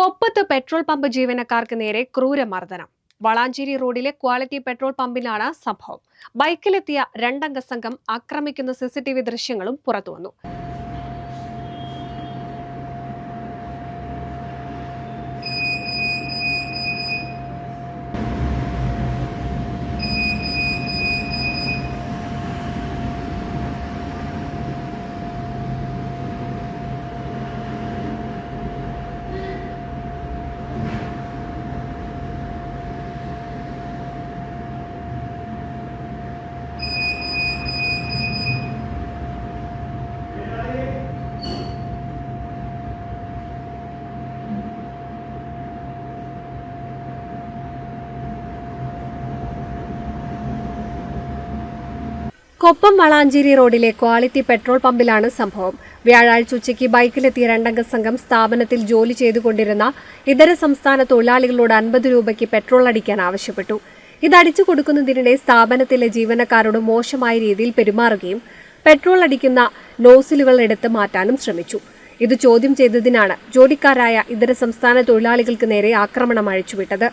കൊപ്പത്ത് petrol pump ജീവനക്കാർക്ക് നേരെ ക്രൂരമർദ്ദനം. വളാഞ്ചേരി റോഡിലെ ക്വാളിറ്റി പെട്രോൾ പമ്പിലാണ് സംഭവം. ബൈക്കിലെത്തിയ രണ്ടംഗ സംഘം ആക്രമിക്കുന്ന CCTV ദൃശ്യങ്ങളും പുറത്തുവന്നു. കൊപ്പം വളാഞ്ചേരി റോഡിലെ ക്വാളിറ്റി പെട്രോൾ പമ്പിലാണ് സംഭവം. വ്യാഴാഴ്ച ഉച്ചയ്ക്ക് ബൈക്കിലെത്തിയ രണ്ടംഗ സംഘം സ്ഥാപനത്തിൽ ജോലി ചെയ്തുകൊണ്ടിരുന്ന ഇതര സംസ്ഥാന തൊഴിലാളികളോട് 50 രൂപയ്ക്ക് പെട്രോൾ അടിക്കാൻ ആവശ്യപ്പെട്ടു. ഇത് അടിച്ചു കൊടുക്കുന്നതിനിടെ സ്ഥാപനത്തിലെ ജീവനക്കാരോട് മോശമായ രീതിയിൽ പെരുമാറുകയും പെട്രോൾ അടിക്കുന്ന നോസിലുകൾ എടുത്ത് മാറ്റാനും ശ്രമിച്ചു. ഇത് ചോദ്യം ചെയ്തതിനാണ് ജോലിക്കാരായ ഇതര സംസ്ഥാന തൊഴിലാളികൾക്ക് നേരെ ആക്രമണം അഴിച്ചുവിട്ടത്.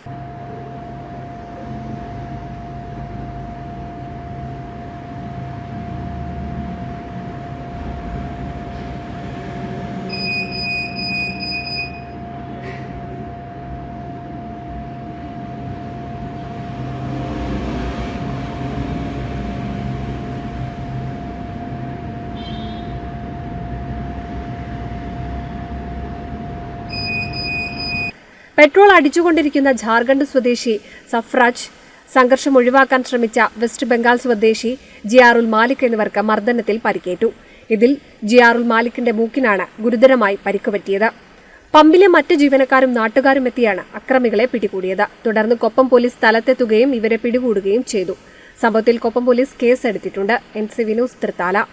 പെട്രോൾ അടിച്ചുകൊണ്ടിരിക്കുന്ന ജാർഖണ്ഡ് സ്വദേശി സഫ്രാജ്, സംഘർഷം ഒഴിവാക്കാൻ ശ്രമിച്ച വെസ്റ്റ് ബംഗാൾ സ്വദേശി ജിയാറുൽ മാലിക് എന്നിവർക്ക് മർദ്ദനത്തിൽ പരിക്കേറ്റു. ഇതിൽ ജിയാറുൽ മാലിക്കിന്റെ മൂക്കിനാണ് ഗുരുതരമായി പരിക്കുപറ്റിയത്. പമ്പിലെ മറ്റ് ജീവനക്കാരും നാട്ടുകാരും എത്തിയാണ് അക്രമികളെ പിടികൂടിയത്. തുടർന്ന് കൊപ്പം പോലീസ് സ്ഥലത്തെത്തുകയും ഇവരെ പിടികൂടുകയും ചെയ്തു. സംഭവത്തിൽ കൊപ്പം പോലീസ് കേസെടുത്തിട്ടുണ്ട്. NCV news Thrithala.